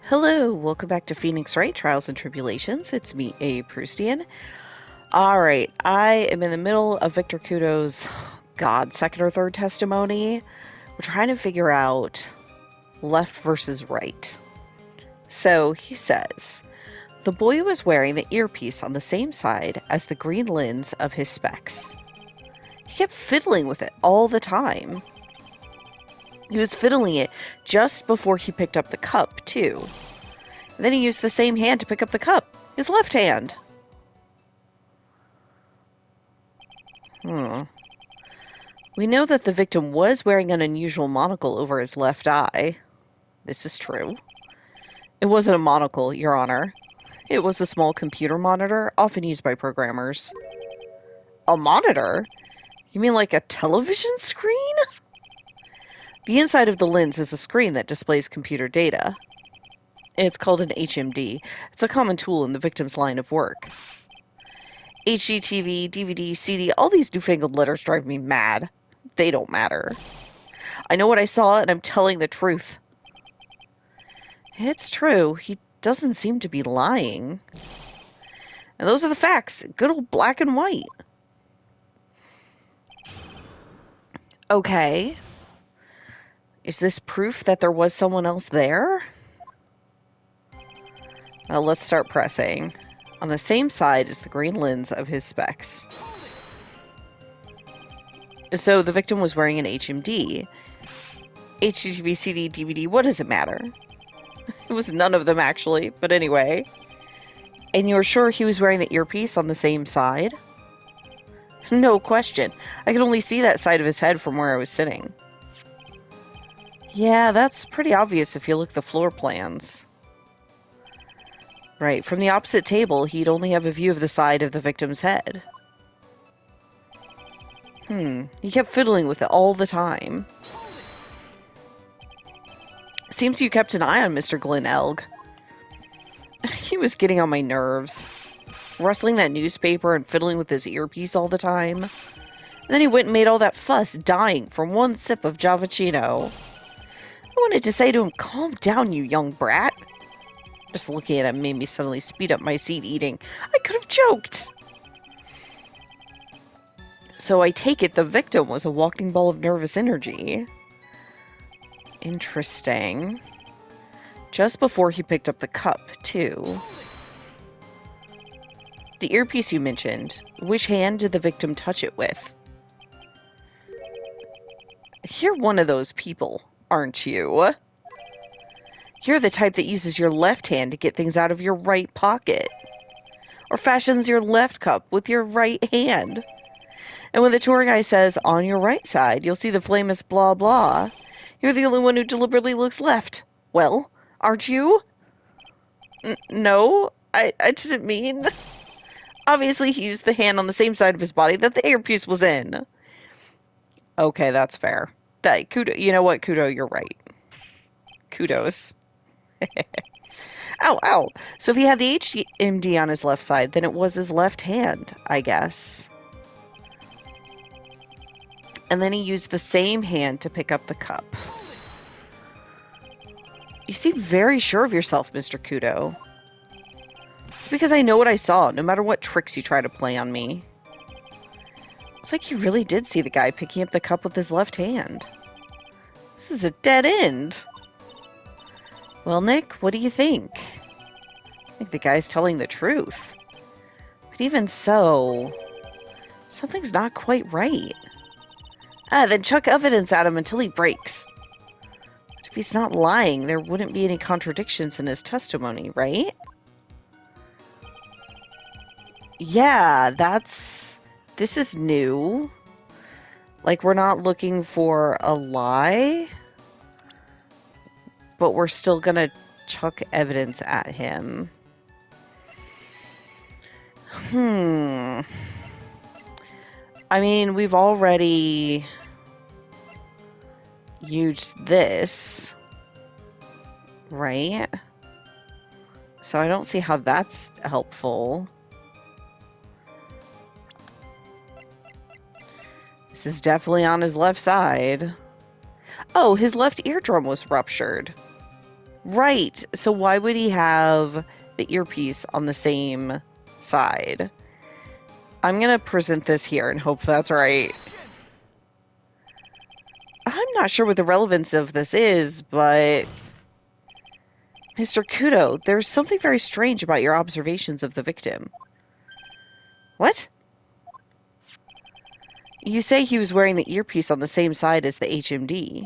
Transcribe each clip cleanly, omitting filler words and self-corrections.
Hello, welcome back to Phoenix Wright Trials and Tribulations. It's me, A. Proustian. Alright, I am in the middle of Victor Kudo's, second or third testimony. We're trying to figure out left versus right. So, he says, the boy was wearing the earpiece on the same side as the green lens of his specs. He kept fiddling with it all the time. He was fiddling it just before he picked up the cup, too. And then he used the same hand to pick up the cup. His left hand. We know that the victim was wearing an unusual monocle over his left eye. This is true. It wasn't a monocle, Your Honor. It was a small computer monitor, often used by programmers. A monitor? You mean like a television screen? The inside of the lens is a screen that displays computer data. It's called an HMD. It's a common tool in the victim's line of work. HDTV, DVD, CD, all these newfangled letters drive me mad. They don't matter. I know what I saw, and I'm telling the truth. It's true. He doesn't seem to be lying. And those are the facts. Good old black and white. Okay. Is this proof that there was someone else there? Well, let's start pressing. On the same side is the green lens of his specs. So the victim was wearing an HMD. HDTV, CD, DVD, what does it matter? It was none of them, actually, but anyway. And you're sure he was wearing the earpiece on the same side? No question. I could only see that side of his head from where I was sitting. Yeah, that's pretty obvious if you look at the floor plans. Right, from the opposite table, he'd only have a view of the side of the victim's head. He kept fiddling with it all the time. Seems you kept an eye on Mr. Glenn Elg. He was getting on my nerves. Rustling that newspaper and fiddling with his earpiece all the time. And then he went and made all that fuss, dying from one sip of Javachino. I wanted to say to him, calm down, you young brat. Just looking at him made me suddenly speed up my seed eating. I could have choked. So I take it the victim was a walking ball of nervous energy. Interesting. Just before he picked up the cup, too. The earpiece you mentioned, which hand did the victim touch it with? You're one of those people, aren't you? You're the type that uses your left hand to get things out of your right pocket. Or fashions your left cup with your right hand. And when the tour guide says, on your right side, you'll see the famous blah blah, you're the only one who deliberately looks left. Well, aren't you? No, I didn't mean. Obviously, he used the hand on the same side of his body that the earpiece was in. Okay, that's fair. Kudo, you know what, Kudo, you're right. Kudos. Ow, ow. So if he had the HMD on his left side, then it was his left hand, I guess. And then he used the same hand to pick up the cup. You seem very sure of yourself, Mr. Kudo. It's because I know what I saw, no matter what tricks you try to play on me. It's like you really did see the guy picking up the cup with his left hand. This is a dead end. Well, Nick, what do you think? I think the guy's telling the truth. But even so, something's not quite right. Then chuck evidence at him until he breaks. But if he's not lying, there wouldn't be any contradictions in his testimony, right? Yeah, this is new. Like, we're not looking for a lie, but we're still gonna chuck evidence at him. I mean, we've already used this, right? So I don't see how that's helpful. This is definitely on his left side. Oh, his left eardrum was ruptured. Right. So why would he have the earpiece on the same side? I'm going to present this here and hope that's right. I'm not sure what the relevance of this is, but Mr. Kudo, there's something very strange about your observations of the victim. What? You say he was wearing the earpiece on the same side as the HMD.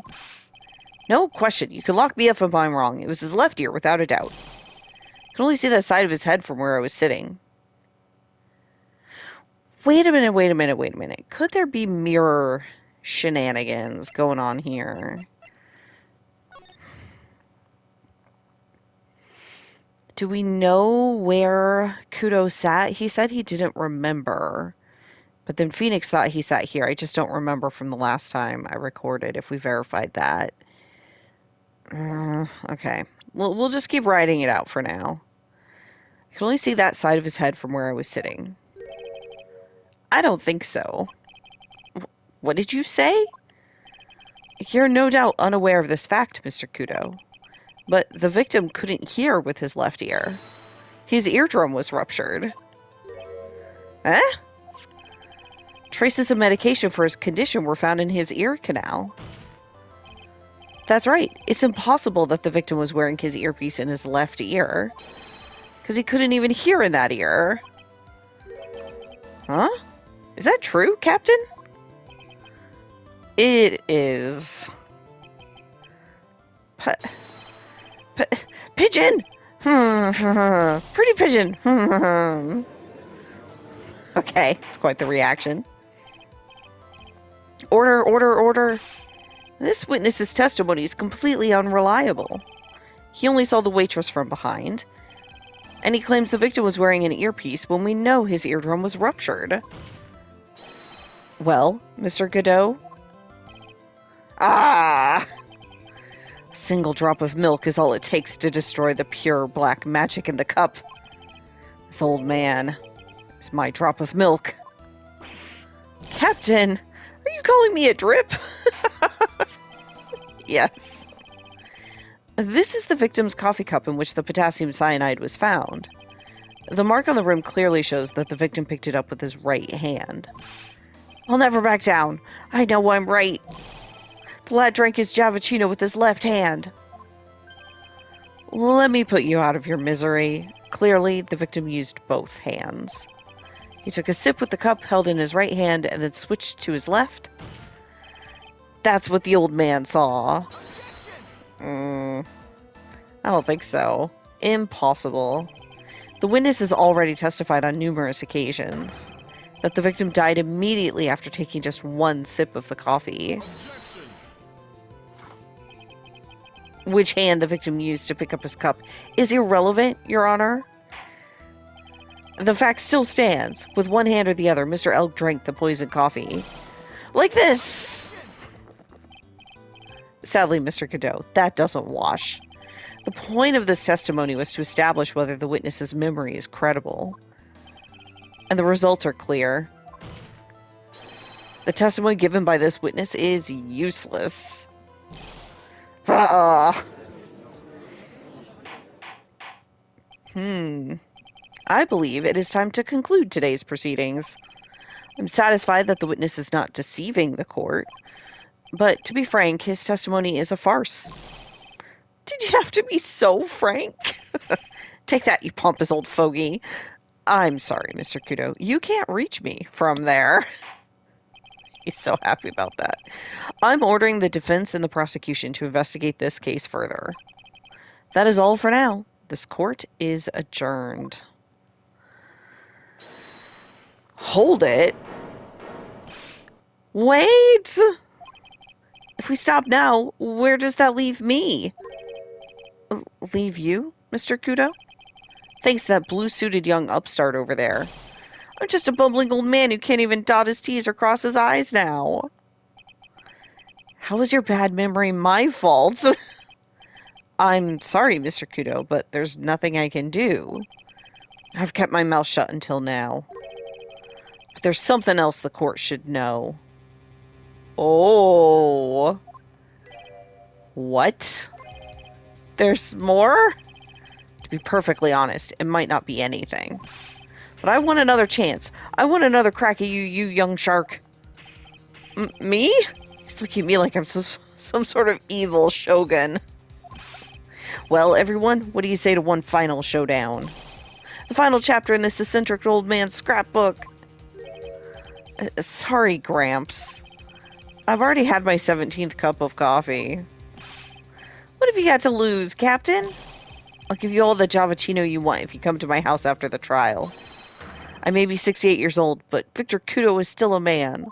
No question. You can lock me up if I'm wrong. It was his left ear, without a doubt. I can only see that side of his head from where I was sitting. Wait a minute. Could there be mirror shenanigans going on here? Do we know where Kudo sat? He said he didn't remember. But then Phoenix thought he sat here. I just don't remember from the last time I recorded if we verified that. Okay. We'll just keep writing it out for now. I can only see that side of his head from where I was sitting. I don't think so. What did you say? You're no doubt unaware of this fact, Mr. Kudo. But the victim couldn't hear with his left ear. His eardrum was ruptured. Eh? Traces of medication for his condition were found in his ear canal. That's right. It's impossible that the victim was wearing his earpiece in his left ear. Because he couldn't even hear in that ear. Huh? Is that true, Captain? It is. Pigeon! Pretty pigeon! Okay, it's quite the reaction. Order. This witness's testimony is completely unreliable. He only saw the waitress from behind, and he claims the victim was wearing an earpiece when we know his eardrum was ruptured. Well, Mr. Kudo? A single drop of milk is all it takes to destroy the pure black magic in the cup. This old man is my drop of milk. Captain, are you calling me a drip? Yes. This is the victim's coffee cup in which the potassium cyanide was found. The mark on the rim clearly shows that the victim picked it up with his right hand. I'll never back down. I know I'm right. The lad drank his Javicino with his left hand. Let me put you out of your misery. Clearly, the victim used both hands. He took a sip with the cup held in his right hand and then switched to his left. That's what the old man saw. I don't think so. Impossible. The witness has already testified on numerous occasions that the victim died immediately after taking just one sip of the coffee. Which hand the victim used to pick up his cup is irrelevant, Your Honor. The fact still stands. With one hand or the other, Mr. Elk drank the poisoned coffee. Like this! Sadly, Mr. Kudo, that doesn't wash. The point of this testimony was to establish whether the witness's memory is credible. And the results are clear. The testimony given by this witness is useless. I believe it is time to conclude today's proceedings. I'm satisfied that the witness is not deceiving the court. But to be frank, his testimony is a farce. Did you have to be so frank? Take that, you pompous old fogey. I'm sorry, Mr. Kudo. You can't reach me from there. He's so happy about that. I'm ordering the defense and the prosecution to investigate this case further. That is all for now. This court is adjourned. Hold it. Wait! If we stop now, where does that leave me? Leave you, Mr. Kudo? Thanks to that blue-suited young upstart over there. I'm just a bumbling old man who can't even dot his T's or cross his I's now. How is your bad memory my fault? I'm sorry, Mr. Kudo, but there's nothing I can do. I've kept my mouth shut until now. But there's something else the court should know. Oh. What? There's more? To be perfectly honest, it might not be anything. But I want another chance. I want another crack at you, you young shark. Me? He's looking at me like I'm some sort of evil shogun. Well, everyone, what do you say to one final showdown? The final chapter in this eccentric old man's scrapbook. Sorry, Gramps. I've already had my 17th cup of coffee. What have you got to lose, Captain? I'll give you all the Javachino you want if you come to my house after the trial. I may be 68 years old, but Victor Kudo is still a man.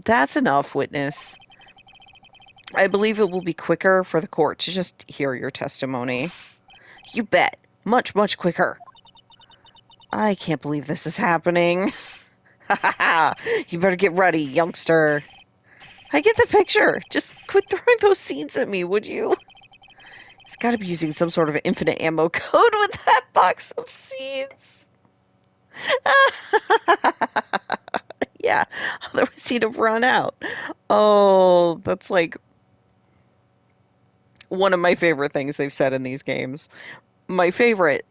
That's enough, witness. I believe it will be quicker for the court to just hear your testimony. You bet. Much, much quicker. I can't believe this is happening. Ha ha ha! You better get ready, youngster. I get the picture. Just quit throwing those seeds at me, would you? He's got to be using some sort of infinite ammo code with that box of seeds. Yeah, otherwise he'd have run out. Oh, that's like one of my favorite things they've said in these games. My favorite,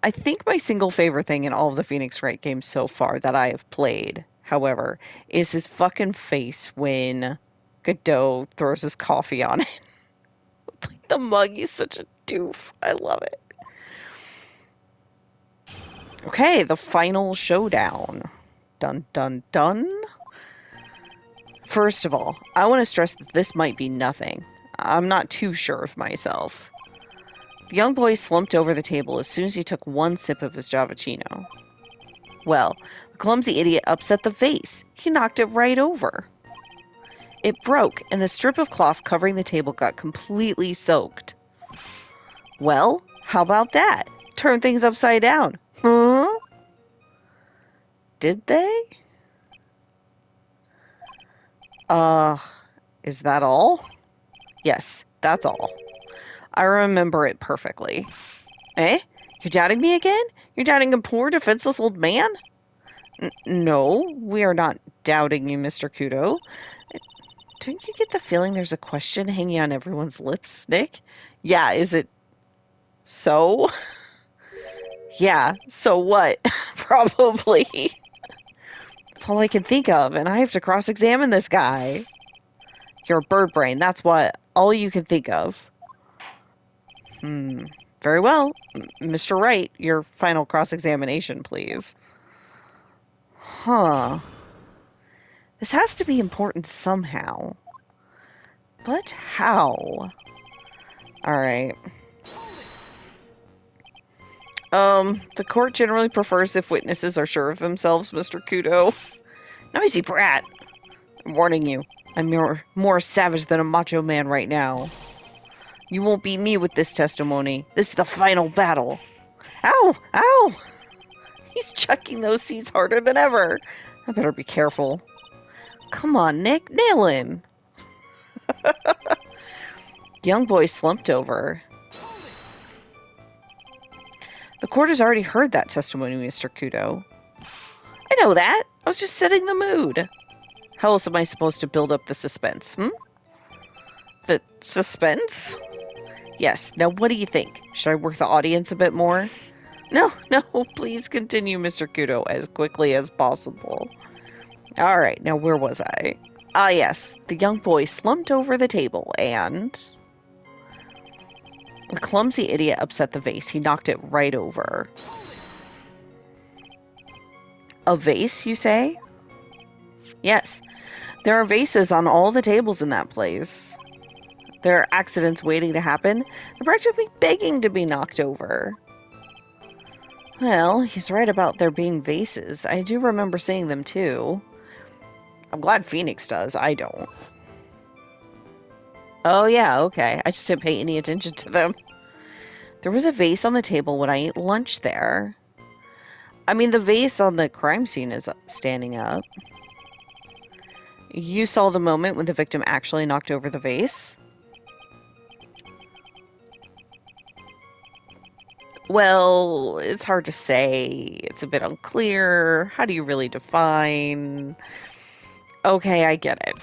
I think my single favorite thing in all of the Phoenix Wright games so far that I have played, however, is his fucking face when Kudo throws his coffee on it. Like the mug, he's such a doof. I love it. Okay, the final showdown. Dun dun dun. First of all, I want to stress that this might be nothing. I'm not too sure of myself. The young boy slumped over the table as soon as he took one sip of his Javachino. Well, the clumsy idiot upset the vase. He knocked it right over. It broke, and the strip of cloth covering the table got completely soaked. Well, how about that? Turn things upside down. Huh? Did they? Is that all? Yes, that's all. I remember it perfectly. Eh? You're doubting me again? You're doubting a poor, defenseless old man? No, we are not doubting you, Mr. Kudo. Don't you get the feeling there's a question hanging on everyone's lips, Nick? Yeah, is it so? Yeah, so what? Probably. That's all I can think of, and I have to cross-examine this guy. You're a bird brain, that's what. All you can think of. Very well. Mr. Wright, your final cross-examination, please. Huh. This has to be important somehow. But how? Alright. The court generally prefers if witnesses are sure of themselves, Mr. Kudo. Noisy brat! I'm warning you. I'm more savage than a macho man right now. You won't beat me with this testimony. This is the final battle. Ow! Ow! He's chucking those seeds harder than ever. I better be careful. Come on, Nick. Nail him. The young boy slumped over. The court has already heard that testimony, Mr. Kudo. I know that. I was just setting the mood. How else am I supposed to build up the suspense, The suspense? Yes. Now, what do you think? Should I work the audience a bit more? No, please continue, Mr. Kudo, as quickly as possible. Alright, now where was I? Ah, yes. The young boy slumped over the table, and... the clumsy idiot upset the vase. He knocked it right over. A vase, you say? Yes. There are vases on all the tables in that place. There are accidents waiting to happen. They're practically begging to be knocked over. Well, he's right about there being vases. I do remember seeing them too. I'm glad Phoenix does. I don't. Oh yeah, okay. I just didn't pay any attention to them. There was a vase on the table when I ate lunch there. I mean, the vase on the crime scene is standing up. You saw the moment when the victim actually knocked over the vase? Well, it's hard to say. It's a bit unclear. How do you really define? Okay, I get it.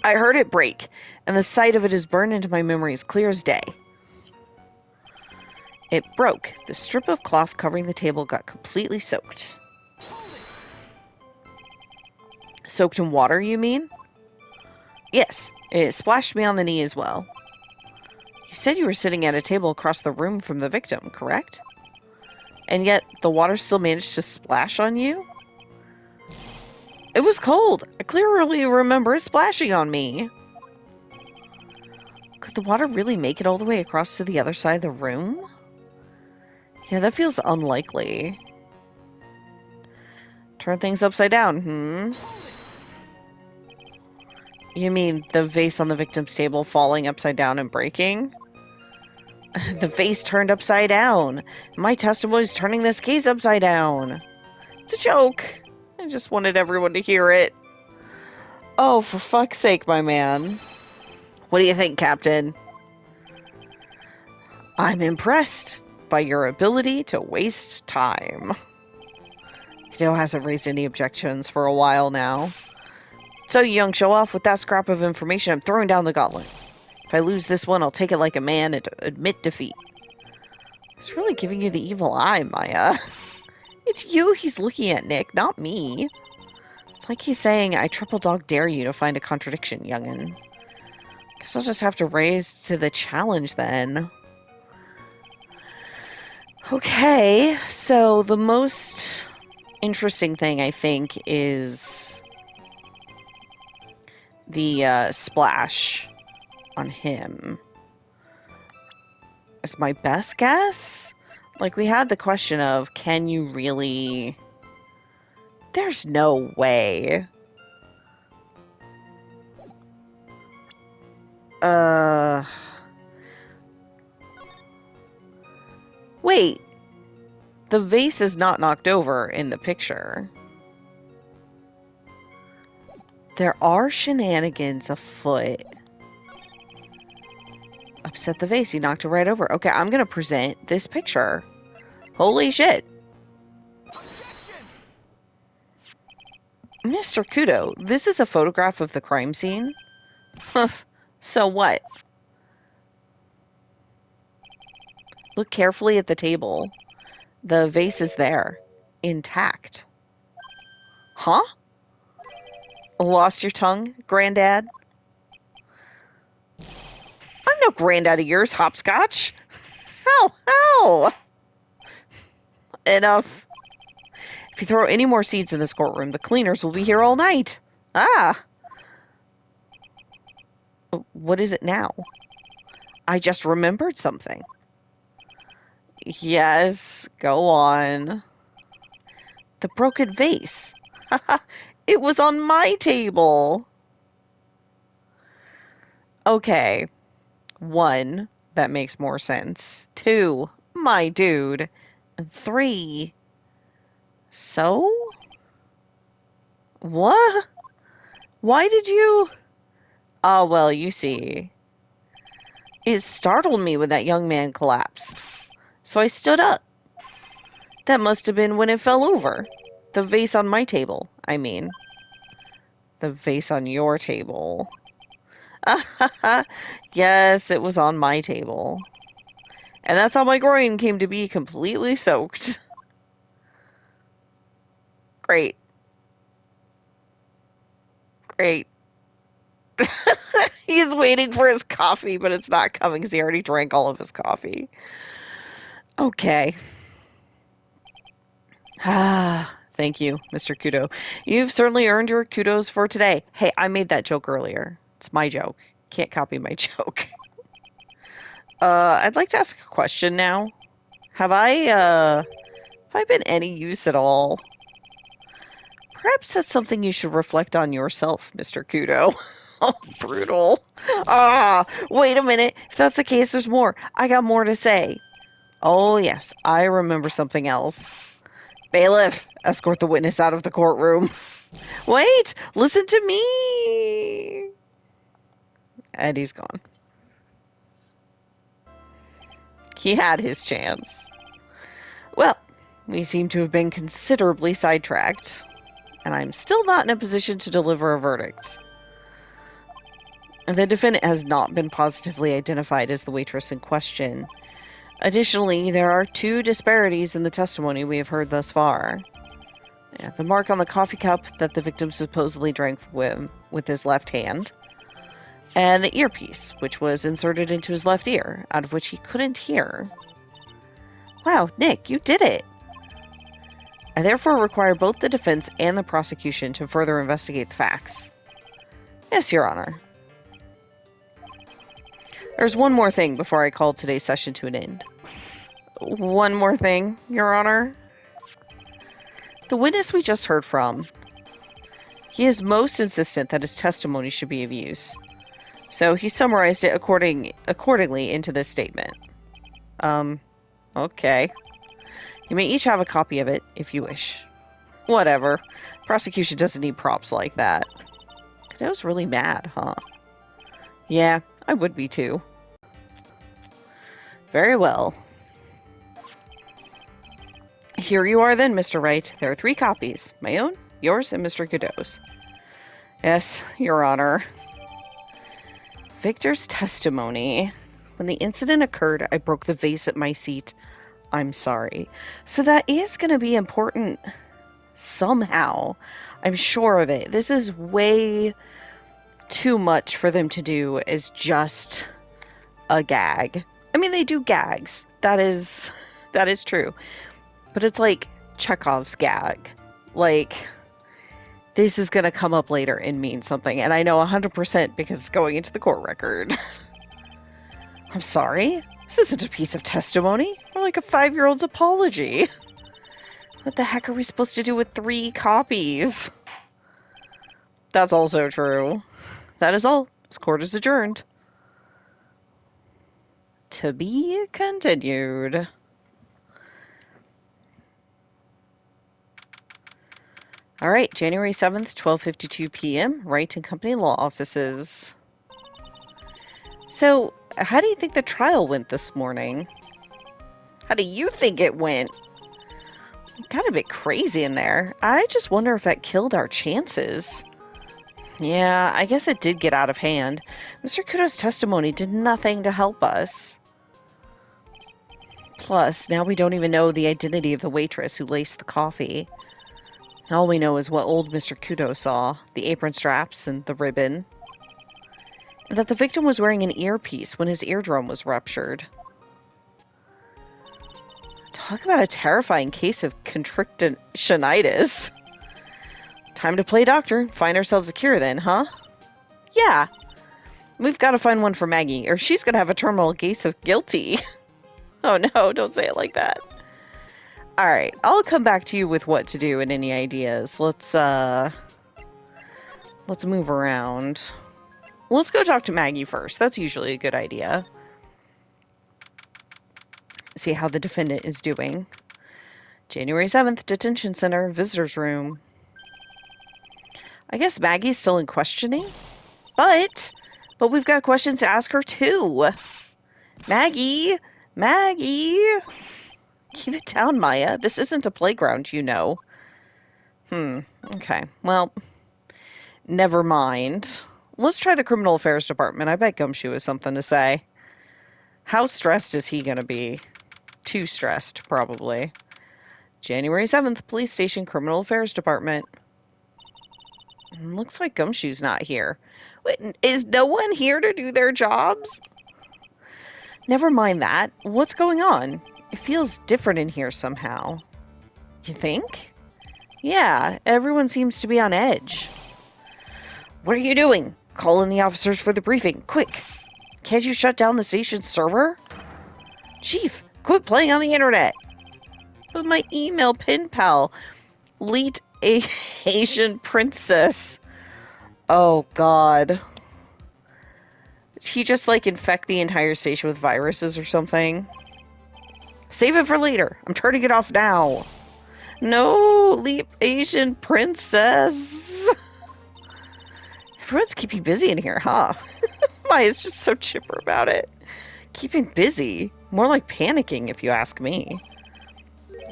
I heard it break, and the sight of it is burned into my memory as clear as day. It broke. The strip of cloth covering the table got completely soaked. Soaked in water, you mean? Yes, it splashed me on the knee as well. You said you were sitting at a table across the room from the victim, correct? And yet, the water still managed to splash on you? It was cold. I clearly remember it splashing on me. Could the water really make it all the way across to the other side of the room? Yeah, that feels unlikely. Turn things upside down, You mean the vase on the victim's table falling upside down and breaking? The vase turned upside down. My testimony is turning this case upside down. It's a joke. I just wanted everyone to hear it. Oh, for fuck's sake, my man. What do you think, Captain? I'm impressed by your ability to waste time. Kudo hasn't raised any objections for a while now. So, you young show-off, with that scrap of information, I'm throwing down the gauntlet. If I lose this one, I'll take it like a man and admit defeat. He's really giving you the evil eye, Maya. It's you he's looking at, Nick, not me. It's like he's saying, I triple dog dare you to find a contradiction, young'un. Guess I'll just have to raise to the challenge then. Okay, so the most interesting thing, I think, is the splash on him. Is my best guess? Like, we had the question of, can you really... There's no way. Wait. The vase is not knocked over in the picture. There are shenanigans afoot. Upset the vase. He knocked it right over. Okay, I'm gonna present this picture. Holy shit. Objection! Mr. Kudo, this is a photograph of the crime scene? So what? Look carefully at the table. The vase is there. Intact. Huh? Lost your tongue, Granddad? I'm no granddad of yours, Hopscotch. Ow! Enough. If you throw any more seeds in this courtroom, the cleaners will be here all night. Ah! What is it now? I just remembered something. Yes, go on. The broken vase. It was on my table. Okay. 1, that makes more sense. 2, my dude. And 3, so? What? Why did you... Ah, well, you see. It startled me when that young man collapsed. So I stood up. That must have been when it fell over. The vase on my table, I mean. The vase on your table. Yes, it was on my table. And that's how my groin came to be completely soaked. Great. He's waiting for his coffee, but it's not coming because he already drank all of his coffee. Okay. Thank you, Mr. Kudo. You've certainly earned your kudos for today. Hey, I made that joke earlier. It's my joke. Can't copy my joke. I'd like to ask a question now. Have I been any use at all? Perhaps that's something you should reflect on yourself, Mr. Kudo. Oh, brutal. Wait a minute. If that's the case, there's more. I got more to say. Oh, yes. I remember something else. Bailiff, escort the witness out of the courtroom. Wait, listen to me. And he's gone. He had his chance. Well, we seem to have been considerably sidetracked, and I'm still not in a position to deliver a verdict. The defendant has not been positively identified as the waitress in question. Additionally, there are 2 disparities in the testimony we have heard thus far. The mark on the coffee cup that the victim supposedly drank with his left hand, and the earpiece, which was inserted into his left ear, out of which he couldn't hear. Wow, Nick, you did it! I therefore require both the defense and the prosecution to further investigate the facts. Yes, Your Honor. There's one more thing before I call today's session to an end. One more thing, Your Honor. The witness we just heard from, he is most insistent that his testimony should be of use. So he summarized it accordingly into this statement. Okay. You may each have a copy of it, if you wish. Whatever. Prosecution doesn't need props like that. Kudo's really mad, huh? Yeah, I would be too. Very well. Here you are then, Mr. Wright. There are 3 copies. My own, yours, and Mr. Kudo's. Yes, Your Honor. Victor's testimony. When the incident occurred, I broke the vase at my seat. I'm sorry. So that is going to be important somehow. I'm sure of it. This is way too much for them to do as just a gag. I mean, they do gags. That is true. But it's like Chekhov's gag. Like, this is going to come up later and mean something. And I know 100% because it's going into the court record. I'm sorry? This isn't a piece of testimony. Or like a 5-year-old's apology. What the heck are we supposed to do with 3 copies? That's also true. That is all. This court is adjourned. To be continued. All right, January 7th, 12:52 p.m., Wright & Company Law Offices. So, how do you think the trial went this morning? How do you think it went? It got a bit crazy in there. I just wonder if that killed our chances. Yeah, I guess it did get out of hand. Mr. Kudo's testimony did nothing to help us. Plus, now we don't even know the identity of the waitress who laced the coffee. All we know is what old Mr. Kudo saw, the apron straps and the ribbon. And that the victim was wearing an earpiece when his eardrum was ruptured. Talk about a terrifying case of constrictionitis. Time to play doctor. Find ourselves a cure then, huh? Yeah. We've got to find one for Maggie, or she's going to have a terminal case of guilty. Oh no, don't say it like that. Alright, I'll come back to you with what to do and any ideas. Let's move around. Let's go talk to Maggie first. That's usually a good idea. See how the defendant is doing. January 7th, Detention Center, Visitors Room. I guess Maggie's still in questioning? But we've got questions to ask her too. Maggie! Keep it down, Maya. This isn't a playground, you know. Okay. Well, never mind. Let's try the Criminal Affairs Department. I bet Gumshoe has something to say. How stressed is he going to be? Too stressed, probably. January 7th, Police Station, Criminal Affairs Department. Looks like Gumshoe's not here. Wait, is no one here to do their jobs? Never mind that. What's going on? It feels different in here somehow. You think? Yeah, everyone seems to be on edge. What are you doing? Call in the officers for the briefing, quick! Can't you shut down the station's server? Chief, quit playing on the internet! But my email pen pal, Leet a Asian princess. Oh god. Did he just like infect the entire station with viruses or something? Save it for later. I'm turning it off now. No, Leap Asian princess. Everyone's keeping busy in here, huh? Maya's just so chipper about it. Keeping busy. More like panicking, if you ask me.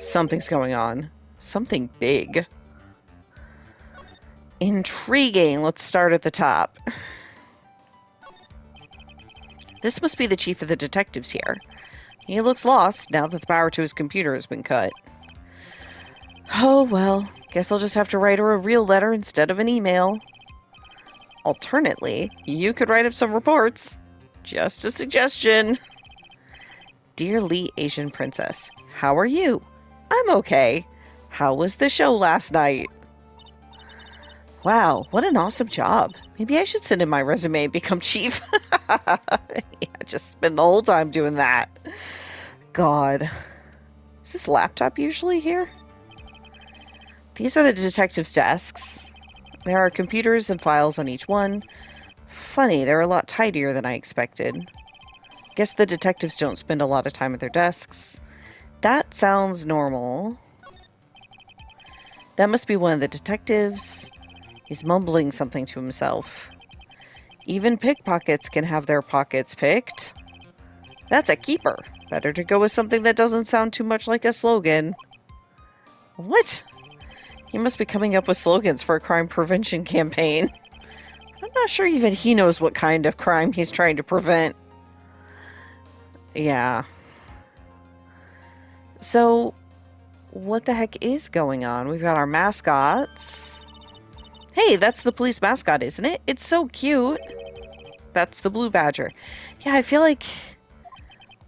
Something's going on. Something big. Intriguing. Let's start at the top. This must be the chief of the detectives here. He looks lost now that the power to his computer has been cut. Oh, well, guess I'll just have to write her a real letter instead of an email. Alternately, you could write up some reports. Just a suggestion. Dear Lee Asian Princess, how are you? I'm okay. How was the show last night? Wow, what an awesome job. Maybe I should send in my resume and become chief. Yeah, just spend the whole time doing that. God. Is this laptop usually here? These are the detectives' desks. There are computers and files on each one. Funny, they're a lot tidier than I expected. Guess the detectives don't spend a lot of time at their desks. That sounds normal. That must be one of the detectives. He's mumbling something to himself. Even pickpockets can have their pockets picked. That's a keeper. Better to go with something that doesn't sound too much like a slogan. What? He must be coming up with slogans for a crime prevention campaign. I'm not sure even he knows what kind of crime he's trying to prevent. Yeah. So, what the heck is going on? We've got our mascots. Hey, that's the police mascot, isn't it? It's so cute. That's the blue badger. Yeah, I feel like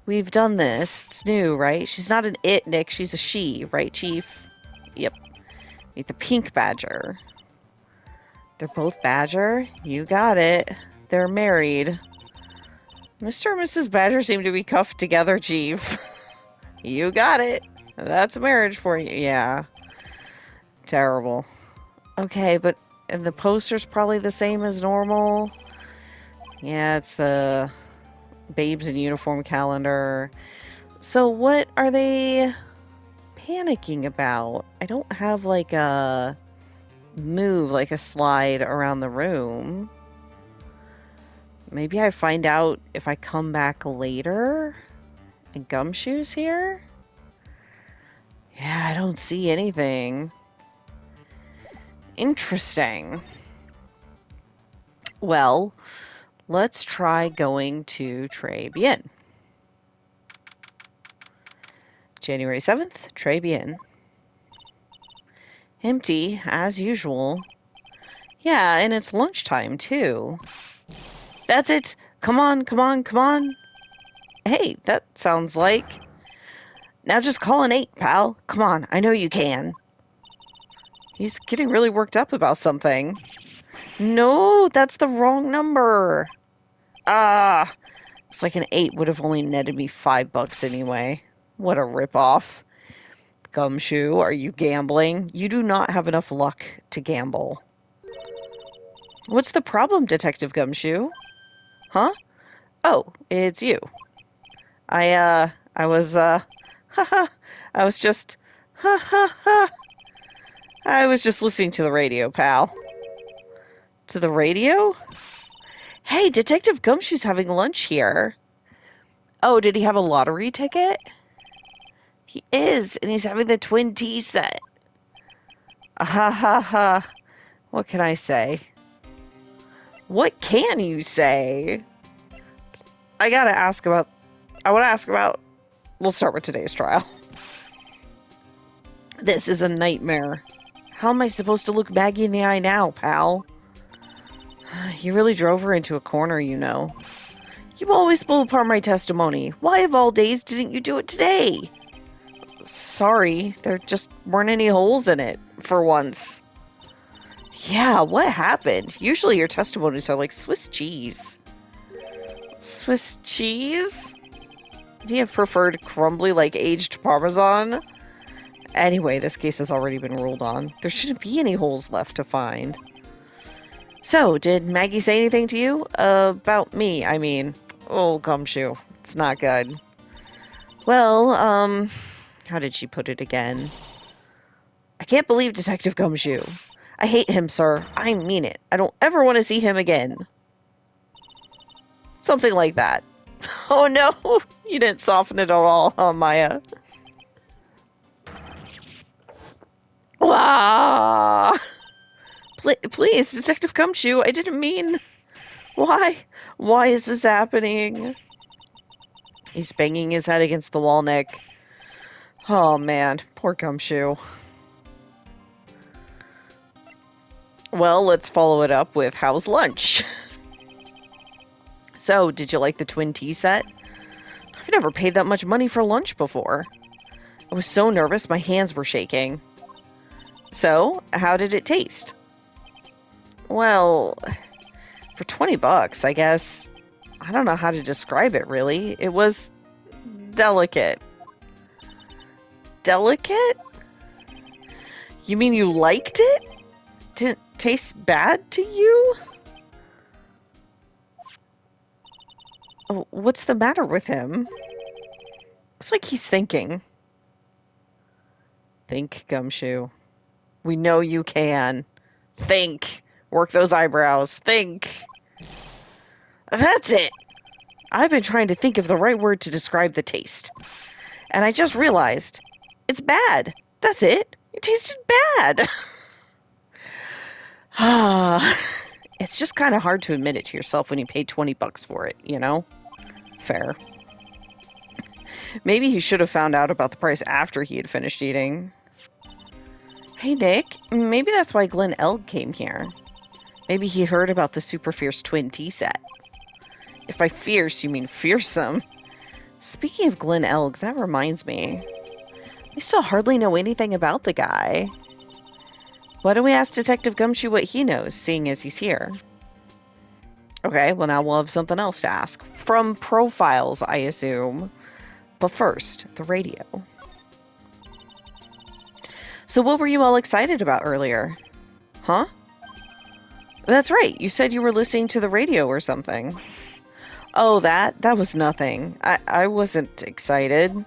we've done this. It's new, right? She's not an it, Nick. She's a she, right, Chief? Yep. Meet the pink badger. They're both badger. You got it. They're married. Mr. and Mrs. Badger seem to be cuffed together, Chief. You got it. That's a marriage for you. Yeah. Terrible. Okay, but and the poster's probably the same as normal. Yeah, it's the Babes in Uniform calendar. So what are they panicking about? I don't have like a move, like a slide around the room. Maybe I find out if I come back later? And Gumshoe's here? Yeah, I don't see anything. Interesting. Well, let's try going to Très Bien. January 7th, Très Bien. Empty, as usual. Yeah, and it's lunchtime, too. That's it! Come on, come on, come on! Hey, that sounds like... Now just call an 8, pal. Come on, I know you can. He's getting really worked up about something. No, that's the wrong number. Ah, it's like an 8 would have only netted me $5 anyway. What a ripoff. Gumshoe, are you gambling? You do not have enough luck to gamble. What's the problem, Detective Gumshoe? Huh? Oh, it's you. I was, haha, I was just, ha ha ha. I was just listening to the radio, pal. To the radio? Hey, Detective Gumshoe's having lunch here. Oh, did he have a lottery ticket? He is, and he's having the Twin T set. Ha ha ha. What can I say? What can you say? I want to ask about, we'll start with today's trial. This is a nightmare. How am I supposed to look Maggie in the eye now, pal? You really drove her into a corner, you know. You always blow apart my testimony. Why of all days didn't you do it today? Sorry, there just weren't any holes in it, for once. Yeah, what happened? Usually your testimonies are like Swiss cheese. Swiss cheese? Do you have preferred crumbly like aged Parmesan? Anyway, this case has already been ruled on. There shouldn't be any holes left to find. So, did Maggie say anything to you? About me, I mean. Oh, Gumshoe. It's not good. Well, how did she put it again? I can't believe Detective Gumshoe. I hate him, sir. I mean it. I don't ever want to see him again. Something like that. Oh no, you didn't soften it at all, huh, Maya? Wah! Please, Detective Gumshoe, I didn't mean... Why? Why is this happening? He's banging his head against the wall, Nick. Oh, man. Poor Gumshoe. Well, let's follow it up with how's lunch? So, did you like the twin tea set? I've never paid that much money for lunch before. I was so nervous my hands were shaking. So, how did it taste? Well, for 20 bucks, I guess. I don't know how to describe it, really. It was delicate. Delicate? You mean you liked it? Did it taste bad to you? Oh, what's the matter with him? Looks like he's thinking. Think, Gumshoe. We know you can. Think. Work those eyebrows. Think. That's it. I've been trying to think of the right word to describe the taste. And I just realized it's bad. That's it. It tasted bad. It's just kind of hard to admit it to yourself when you paid 20 bucks for it, you know? Fair. Maybe he should have found out about the price after he had finished eating. Hey, Nick. Maybe that's why Glenn Elg came here. Maybe he heard about the super fierce twin tea set. If by fierce you mean fearsome. Speaking of Glenn Elg, that reminds me. We still hardly know anything about the guy. Why don't we ask Detective Gumshoe what he knows, seeing as he's here? Okay, well now we'll have something else to ask. From profiles, I assume. But first, the radio. So what were you all excited about earlier? Huh? That's right, you said you were listening to the radio or something. Oh, that was nothing. I wasn't excited.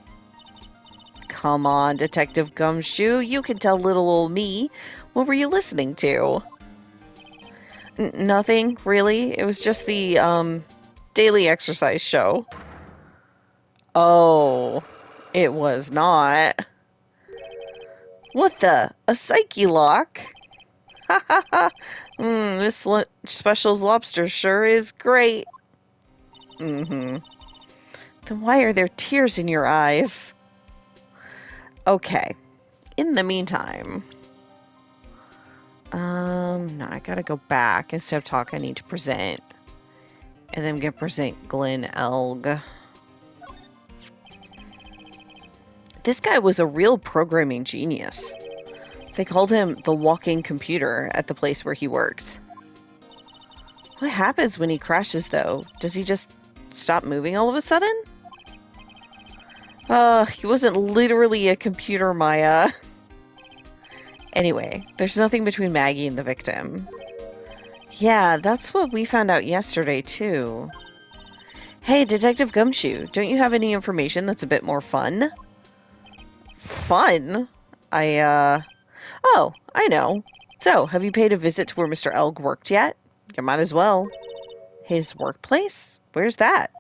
Come on, Detective Gumshoe, you can tell little old me. What were you listening to? Nothing, really. It was just the, daily exercise show. Oh, it was not. What the? A psyche lock? Ha ha ha. This special's lobster sure is great. Mm-hmm. Then why are there tears in your eyes? Okay. In the meantime... no, I gotta go back. Instead of talk, I need to present. And then I'm gonna present Glenn Elg. This guy was a real programming genius. They called him the walking computer at the place where he works. What happens when he crashes, though? Does he just stop moving all of a sudden? He wasn't literally a computer, Maya. Anyway, there's nothing between Maggie and the victim. Yeah, that's what we found out yesterday, too. Hey, Detective Gumshoe, don't you have any information that's a bit more fun? Fun? Oh, I know. So, have you paid a visit to where Mr. Elg worked yet? You might as well. His workplace? Where's that?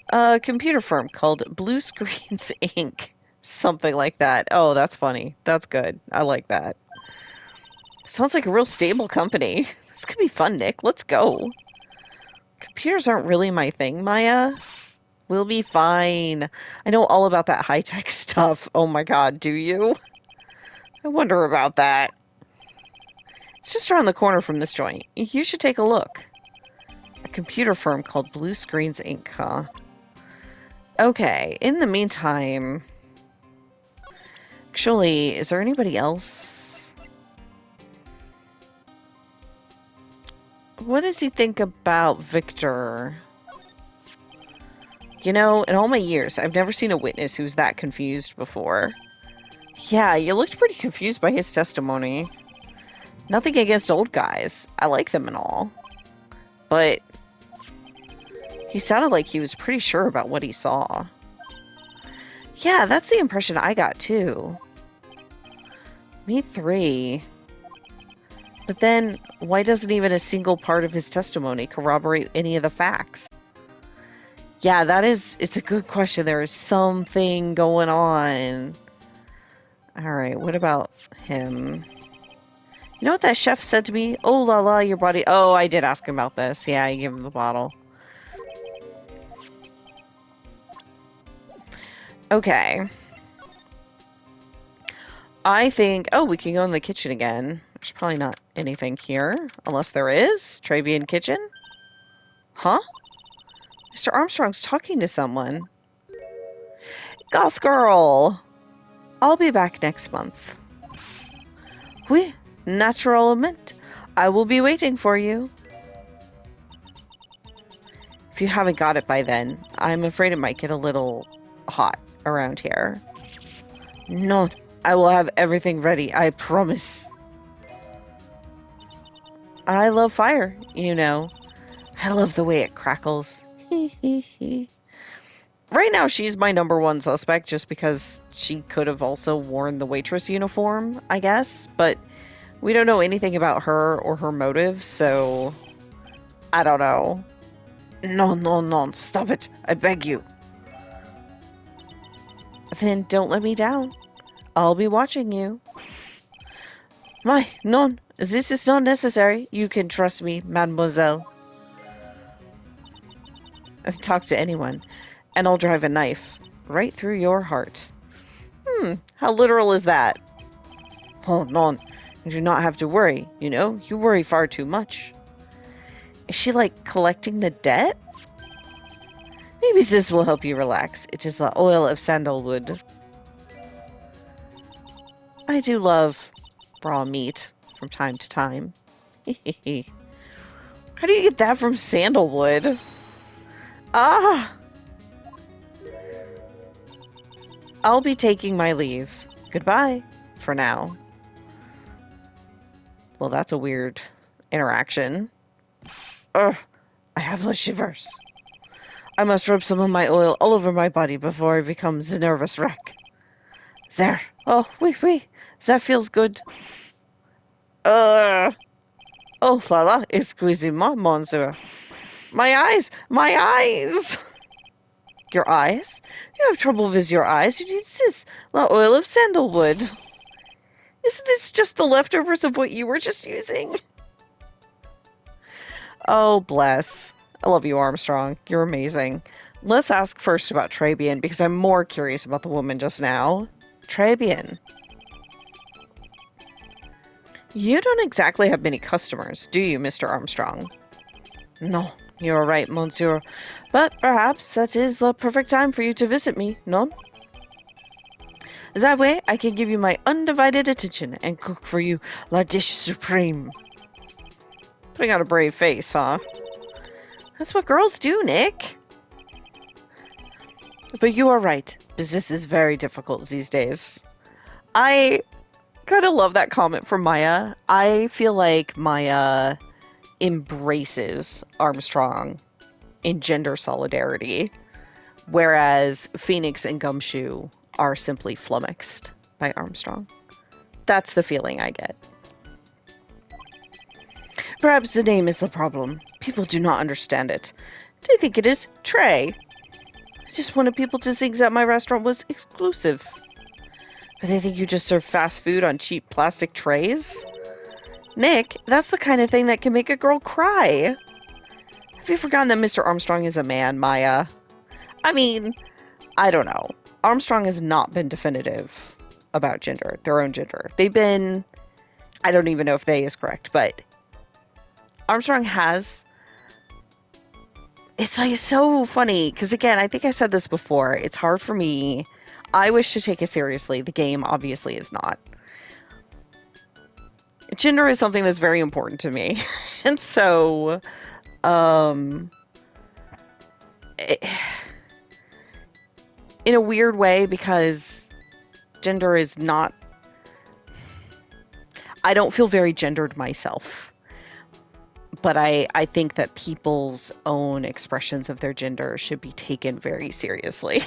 A computer firm called Blue Screens Inc. Something like that. Oh, that's funny. That's good. I like that. Sounds like a real stable company. This could be fun, Nick. Let's go. Computers aren't really my thing, Maya. We'll be fine. I know all about that high-tech stuff. Oh my god, do you? I wonder about that. It's just around the corner from this joint. You should take a look. A computer firm called Blue Screens Inc., huh? Okay, in the meantime... Actually, is there anybody else? What does he think about Victor? You know, in all my years, I've never seen a witness who's that confused before. Yeah, you looked pretty confused by his testimony. Nothing against old guys. I like them and all. But he sounded like he was pretty sure about what he saw. Yeah, that's the impression I got too. Me three. But then, why doesn't even a single part of his testimony corroborate any of the facts? Yeah, it's a good question. There is something going on. Alright, what about him? You know what that chef said to me? Oh la la, your body... Oh, I did ask him about this. Yeah, I gave him the bottle. Okay. I think... Oh, we can go in the kitchen again. There's probably not anything here. Unless there is. Travian kitchen? Huh? Mr. Armstrong's talking to someone. Goth girl! I'll be back next month. Oui, naturellement. I will be waiting for you. If you haven't got it by then, I'm afraid it might get a little hot around here. No, I will have everything ready, I promise. I love fire, you know. I love the way it crackles. Right now, she's my number one suspect just because she could have also worn the waitress uniform, I guess. But we don't know anything about her or her motives, so I don't know. No, no, no, stop it. I beg you. Then don't let me down. I'll be watching you. My, no, this is not necessary. You can trust me, mademoiselle. Talk to anyone, and I'll drive a knife right through your heart. How literal is that? Oh, no, you do not have to worry, you know? You worry far too much. Is she, like, collecting the debt? Maybe this will help you relax. It is the oil of sandalwood. I do love raw meat from time to time. How do you get that from sandalwood? Ah! I'll be taking my leave. Goodbye, for now. Well, that's a weird interaction. Ugh, I have the shivers. I must rub some of my oil all over my body before I become the nervous wreck. There. Oh, oui. That feels good. Oh, la la, excusez-moi, monsieur. My eyes! My eyes! Your eyes? You have trouble with your eyes. You need this, the oil of sandalwood. Isn't this just the leftovers of what you were just using? Oh, bless. I love you, Armstrong. You're amazing. Let's ask first about Trabian, because I'm more curious about the woman just now. Trabian. You don't exactly have many customers, do you, Mr. Armstrong? No, you're right, monsieur. But perhaps that is the perfect time for you to visit me, no? That way, I can give you my undivided attention and cook for you la dish supreme. Putting on a brave face, huh? That's what girls do, Nick. But you are right. Business is very difficult these days. I kind of love that comment from Maya. I feel like Maya embraces Armstrong in gender solidarity, whereas Phoenix and Gumshoe are simply flummoxed by Armstrong. That's the feeling I get. Perhaps the name is the problem. People do not understand it. They think it is Trey. I just wanted people to think that my restaurant was exclusive. But they think you just serve fast food on cheap plastic trays? Nick, that's the kind of thing that can make a girl cry. Have you forgotten that Mr. Armstrong is a man, Maya? I mean, I don't know. Armstrong has not been definitive about gender, their own gender. They've been... I don't even know if they is correct, but Armstrong has... It's like so funny, because again, I think I said this before. It's hard for me. I wish to take it seriously. The game obviously is not. Gender is something that's very important to me. And so, in a weird way, because gender is not... I don't feel very gendered myself. But I think that people's own expressions of their gender should be taken very seriously.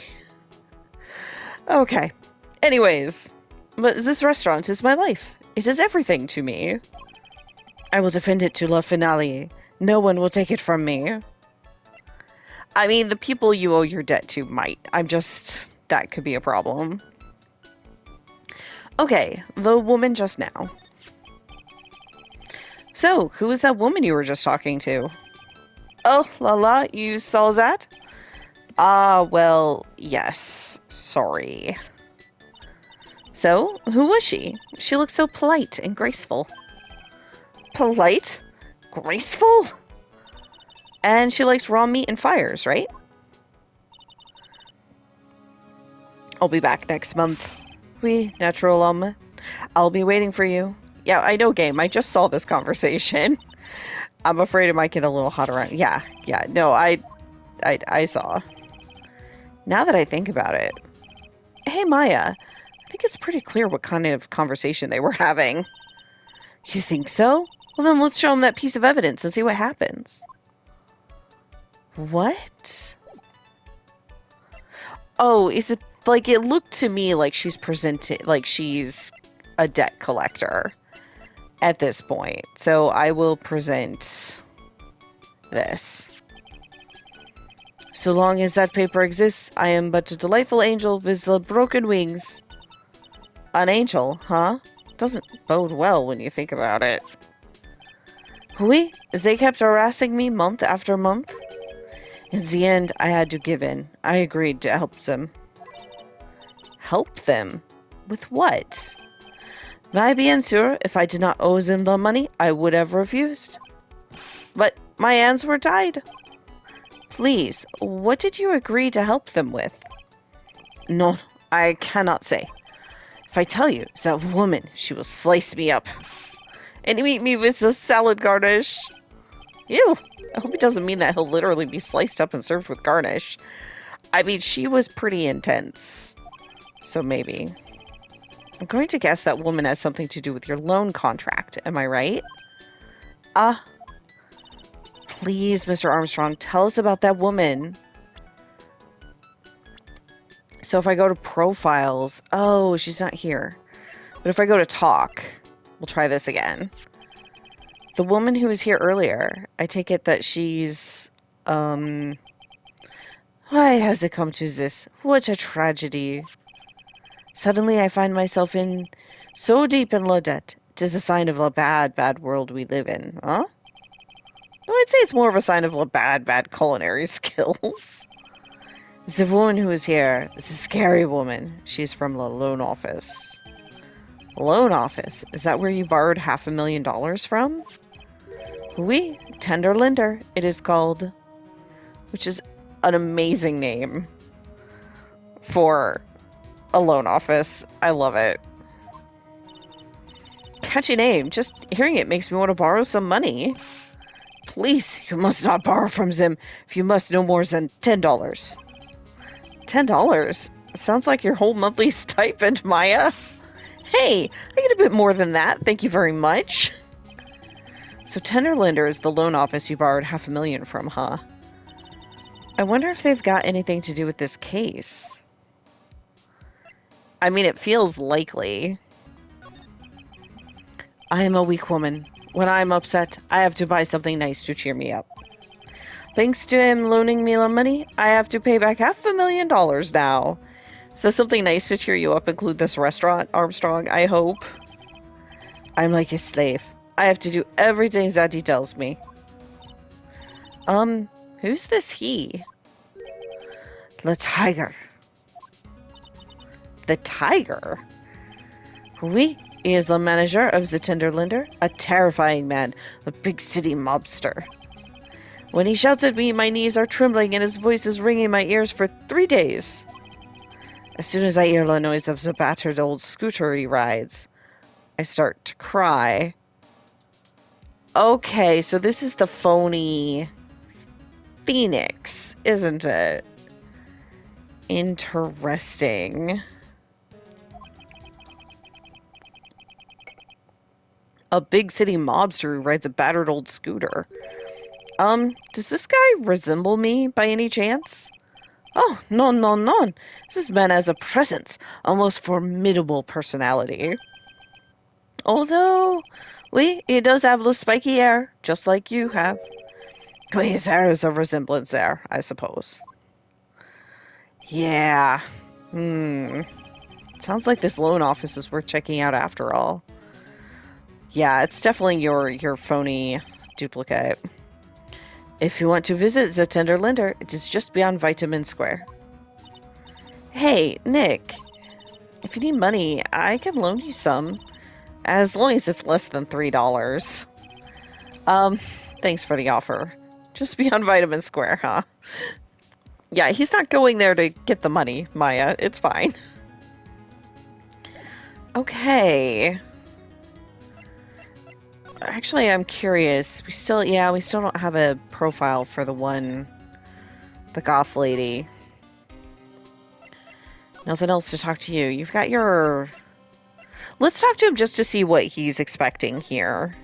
Okay. Anyways, but this restaurant is my life. It is everything to me. I will defend it to la finale. No one will take it from me. I mean, the people you owe your debt to might. That could be a problem. Okay, the woman just now. So, who was that woman you were just talking to? Oh, la la, you saw that? Ah, well, yes. Sorry. So, who was she? She looked so polite and graceful. Polite? Graceful? And she likes raw meat and fires, right? I'll be back next month. Oui, natural homme. I'll be waiting for you. Yeah, I know, game. I just saw this conversation. I'm afraid it might get a little hot around. Yeah. No, I saw. Now that I think about it. Hey, Maya. I think it's pretty clear what kind of conversation they were having. You think so? Well, then let's show them that piece of evidence and see what happens. What? Oh, is it like it looked to me like she's presented like she's a debt collector at this point. So I will present this. So long as that paper exists, I am but a delightful angel with broken wings. An angel, huh? Doesn't bode well when you think about it. Oui, they kept harassing me month after month. In the end, I had to give in. I agreed to help them. Help them? With what? Bien sûr, if I did not owe them the money, I would have refused. But my hands were tied. Please, what did you agree to help them with? No, I cannot say. If I tell you, that woman, she will slice me up. And eat me with a salad garnish. Ew. I hope it doesn't mean that he'll literally be sliced up and served with garnish. I mean, she was pretty intense. So maybe. I'm going to guess that woman has something to do with your loan contract. Am I right? Please, Mr. Armstrong, tell us about that woman. So if I go to profiles... Oh, she's not here. But if I go to talk... We'll try this again. The woman who was here earlier, I take it that she's... Why has it come to this? What a tragedy. Suddenly I find myself in so deep in la debt. 'Tis a sign of a bad, bad world we live in. Huh? No, I'd say it's more of a sign of a bad, bad culinary skills. The woman who is here is a scary woman. She's from the loan office. Loan office? Is that where you borrowed $500,000 from? Oui, Tender Lender, it is called. Which is an amazing name for a loan office. I love it. Catchy name. Just hearing it makes me want to borrow some money. Please, you must not borrow from them if you must no more than $10. $10? Sounds like your whole monthly stipend, Maya. Hey, I get a bit more than that. Thank you very much. So Tender Lender is the loan office you borrowed $500,000 from, huh? I wonder if they've got anything to do with this case. I mean, it feels likely. I am a weak woman. When I'm upset, I have to buy something nice to cheer me up. Thanks to him loaning me the money, I have to pay back $500,000 now. So something nice to cheer you up include this restaurant, Armstrong, I hope. I'm like a slave. I have to do everything that he tells me. Who's this he? The tiger. The tiger? Oui, he is the manager of the Tender Lender, a terrifying man, a big city mobster. When he shouts at me, my knees are trembling and his voice is ringing in my ears for 3 days. As soon as I hear the noise of the battered old scooter he rides, I start to cry. Okay, so this is the phony Phoenix, isn't it? Interesting. A big city mobster who rides a battered old scooter. Does this guy resemble me by any chance? Oh, no. This man has a presence, a most formidable personality. Although, oui, he does have the spiky hair, just like you have. Oui, there is a resemblance there, I suppose. Yeah. Sounds like this loan office is worth checking out after all. Yeah, it's definitely your phony duplicate. If you want to visit the Tender Lender, it is just beyond Vitamin Square. Hey, Nick, if you need money, I can loan you some, as long as it's less than $3. Um, thanks for the offer. Just be on Vitamin Square, huh? Yeah, he's not going there to get the money, Maya. It's fine. Okay. Actually, I'm curious. We still don't have a profile for the goth lady. Nothing else to talk to you. You've got your... Let's talk to him just to see what he's expecting here.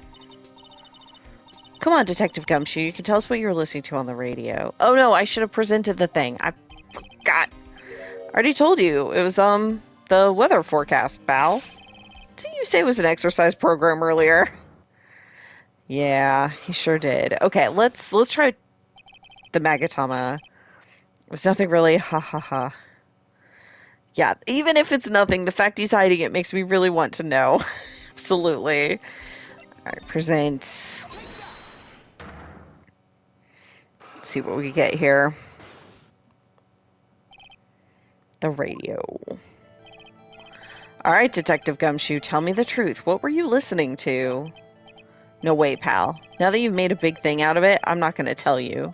Come on, Detective Gumshoe. You can tell us what you're listening to on the radio. Oh no, I should have presented the thing. I forgot. I already told you. It was, the weather forecast, pal. Didn't you say it was an exercise program earlier? Yeah, he sure did. Okay, let's try the Magatama. It was nothing really. Ha ha ha. Yeah, even if it's nothing, the fact he's hiding it makes me really want to know. Absolutely. Alright, present. Let's see what we get here. The radio. Alright, Detective Gumshoe, tell me the truth. What were you listening to? No way, pal. Now that you've made a big thing out of it, I'm not going to tell you.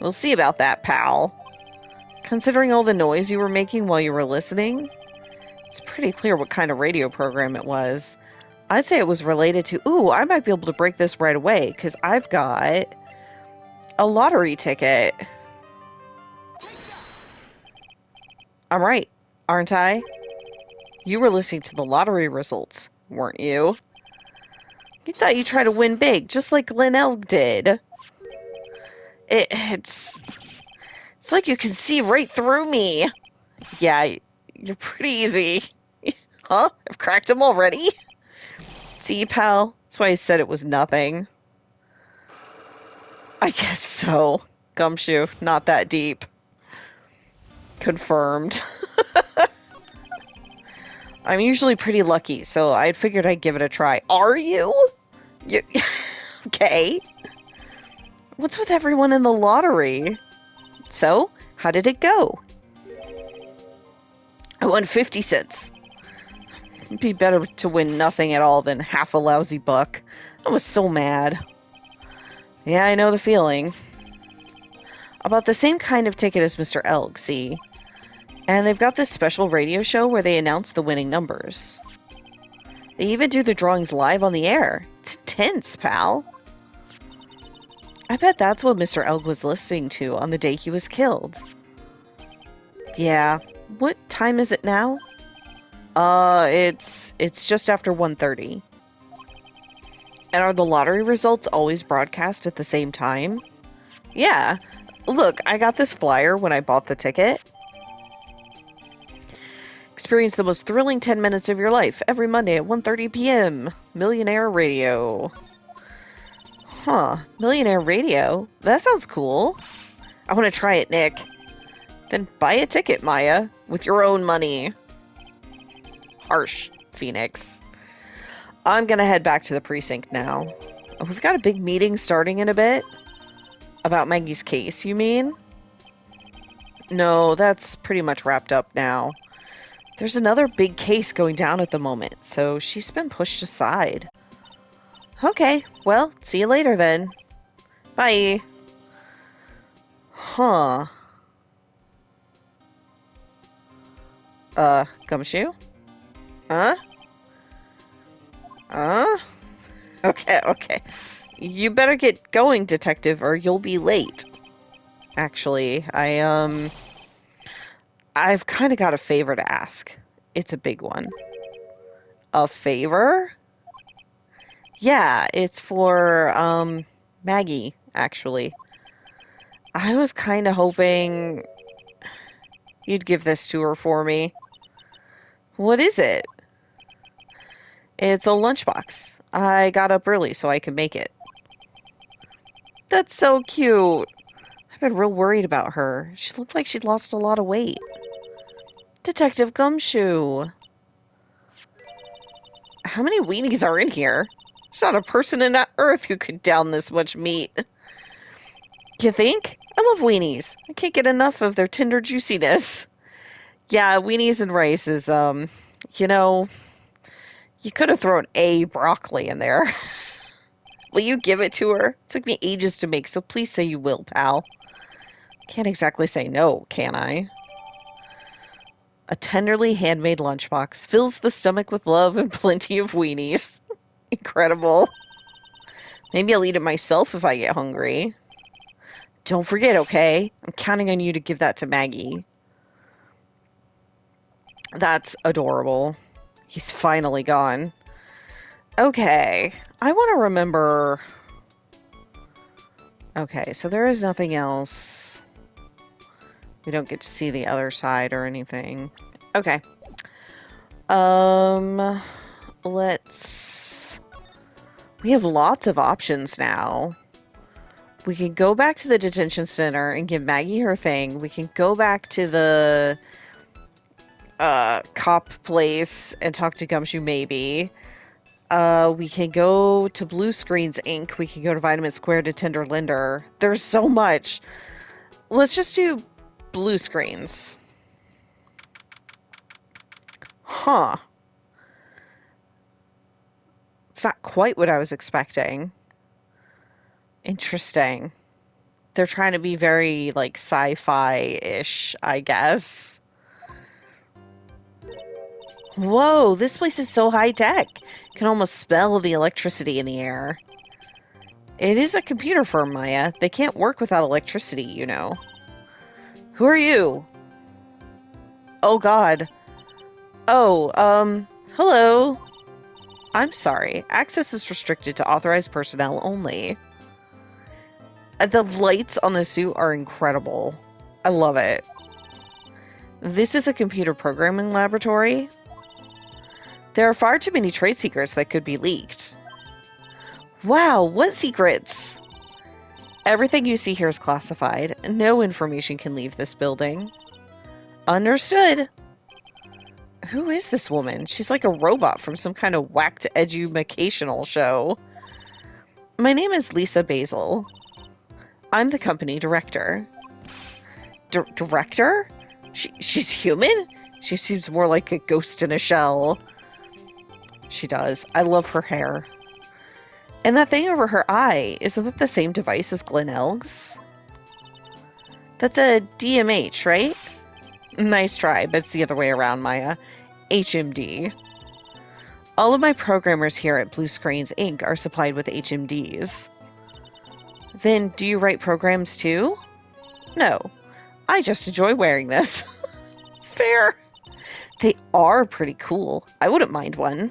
We'll see about that, pal. Considering all the noise you were making while you were listening, it's pretty clear what kind of radio program it was. I'd say it was related to... Ooh, I might be able to break this right away, because I've got a lottery ticket. I'm right, aren't I? You were listening to the lottery results, weren't you? You thought you'd try to win big, just like Glen Elg did. It's like you can see right through me. Yeah, you're pretty easy. Huh? I've cracked him already? See, pal? That's why I said it was nothing. I guess so. Gumshoe, not that deep. Confirmed. I'm usually pretty lucky, so I figured I'd give it a try. Are you? Okay. What's with everyone in the lottery? So, how did it go? I won 50 cents. It'd be better to win nothing at all than half a lousy buck. I was so mad. Yeah, I know the feeling. About the same kind of ticket as Mr. Elg, see? And they've got this special radio show where they announce the winning numbers. They even do the drawings live on the air. It's intense, pal. I bet that's what Mr. Elg was listening to on the day he was killed. Yeah. What time is it now? It's just after 1:30. And are the lottery results always broadcast at the same time? Yeah. Look, I got this flyer when I bought the ticket. Experience the most thrilling 10 minutes of your life every Monday at 1:30 p.m. Millionaire Radio. Huh. Millionaire Radio? That sounds cool. I want to try it, Nick. Then buy a ticket, Maya, with your own money. Harsh, Phoenix. I'm gonna head back to the precinct now. Oh, we've got a big meeting starting in a bit. About Maggie's case, you mean? No, that's pretty much wrapped up now. There's another big case going down at the moment, so she's been pushed aside. Okay, well, see you later then. Bye. Huh. Gumshoe? Huh? Okay. You better get going, detective, or you'll be late. Actually, I've kind of got a favor to ask. It's a big one. A favor? Yeah, it's for, Maggie, actually. I was kind of hoping you'd give this to her for me. What is it? It's a lunchbox. I got up early so I could make it. That's so cute. I've been real worried about her. She looked like she'd lost a lot of weight. Detective Gumshoe. How many weenies are in here? There's not a person in that earth who could down this much meat. You think? I love weenies. I can't get enough of their tender juiciness. Yeah, weenies and rice is, you know, you could have thrown a broccoli in there. Will you give it to her? Took me ages to make, so please say you will, pal. Can't exactly say no, can I? A tenderly handmade lunchbox fills the stomach with love and plenty of weenies. Incredible. Maybe I'll eat it myself if I get hungry. Don't forget, okay? I'm counting on you to give that to Maggie. That's adorable. He's finally gone. Okay. I want to remember. Okay, so there is nothing else. We don't get to see the other side or anything. Okay. Let's. We have lots of options now. We can go back to the detention center and give Maggie her thing. We can go back to the cop place and talk to Gumshoe maybe. We can go to Blue Screens Inc. We can go to Vitamin Square to Tender Linder. There's so much. Let's just do Blue Screens. Huh. It's not quite what I was expecting. Interesting. They're trying to be very, like, sci-fi-ish, I guess. Whoa, this place is so high-tech. Can almost smell the electricity in the air. It is a computer firm, Maya. They can't work without electricity, you know. Who are you? Oh, God. Oh, hello. I'm sorry. Access is restricted to authorized personnel only. The lights on the suit are incredible. I love it. This is a computer programming laboratory. There are far too many trade secrets that could be leaked. Wow, what secrets? Everything you see here is classified. No information can leave this building. Understood. Who is this woman? She's like a robot from some kind of whacked educational show. My name is Lisa Basil. I'm the company director. Director? She's human? She seems more like a ghost in a shell. She does. I love her hair. And that thing over her eye, isn't that the same device as Glenelg's? That's a DMH, right? Nice try, but it's the other way around, Maya. HMD. All of my programmers here at Blue Screens Inc. are supplied with HMDs. Then, do you write programs too? No. I just enjoy wearing this. Fair. They are pretty cool. I wouldn't mind one.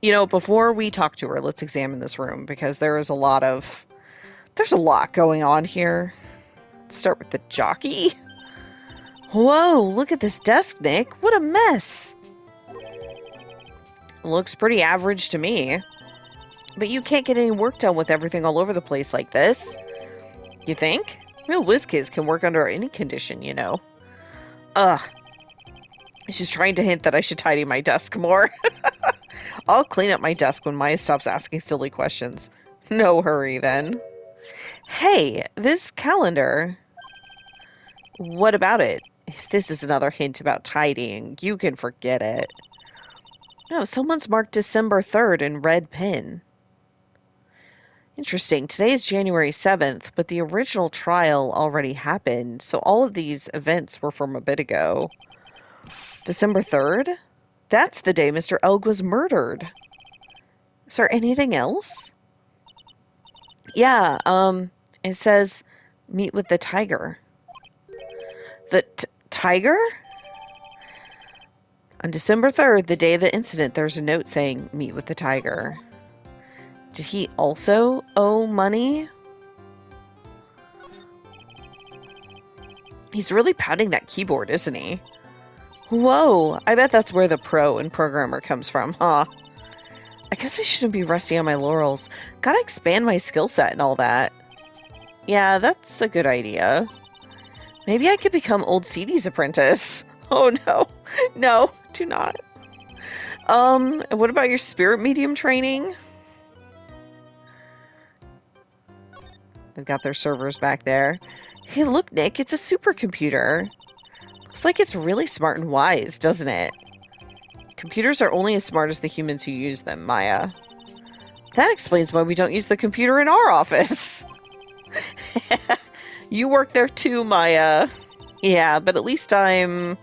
You know, before we talk to her, let's examine this room, because there's a lot going on here. Let's start with the jockey. Whoa, look at this desk, Nick. What a mess. Looks pretty average to me. But you can't get any work done with everything all over the place like this. You think? Real whiz-kids can work under any condition, you know. Ugh. She's trying to hint that I should tidy my desk more. I'll clean up my desk when Maya stops asking silly questions. No hurry, then. Hey, this calendar. What about it? If this is another hint about tidying, you can forget it. No, someone's marked December 3rd in red pen. Interesting. Today is January 7th, but the original trial already happened, so all of these events were from a bit ago. December 3rd? That's the day Mr. Elg was murdered. Is there anything else? Yeah, it says, meet with the tiger. The tiger? On December 3rd, the day of the incident, there's a note saying, meet with the tiger. Did he also owe money? He's really pounding that keyboard, isn't he? Whoa, I bet that's where the pro and programmer comes from, huh? I guess I shouldn't be resting on my laurels. Gotta expand my skill set and all that. Yeah, that's a good idea. Maybe I could become old CD's apprentice. Oh no. No, do not. What about your spirit medium training? They've got their servers back there. Hey, look, Nick, it's a supercomputer. Looks like it's really smart and wise, doesn't it? Computers are only as smart as the humans who use them, Maya. That explains why we don't use the computer in our office. You work there too, Maya. Yeah, but at least I'm...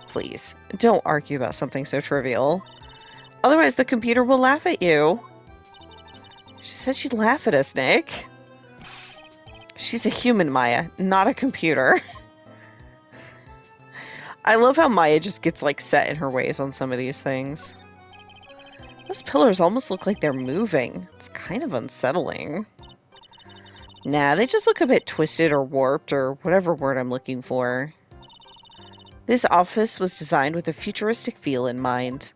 Please, don't argue about something so trivial. Otherwise, the computer will laugh at you. She said she'd laugh at us, Nick. She's a human, Maya, not a computer. I love how Maya just gets, like, set in her ways on some of these things. Those pillars almost look like they're moving. It's kind of unsettling. Nah, they just look a bit twisted or warped or whatever word I'm looking for. This office was designed with a futuristic feel in mind.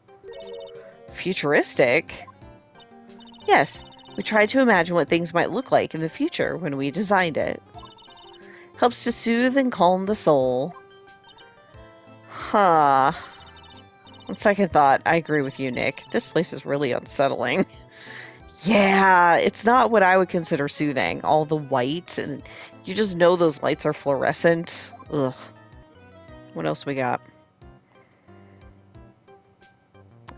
Futuristic? Yes, we tried to imagine what things might look like in the future when we designed it. Helps to soothe and calm the soul. Huh. On second thought, I agree with you, Nick. This place is really unsettling. Yeah, it's not what I would consider soothing. All the white, and you just know those lights are fluorescent. Ugh. What else we got?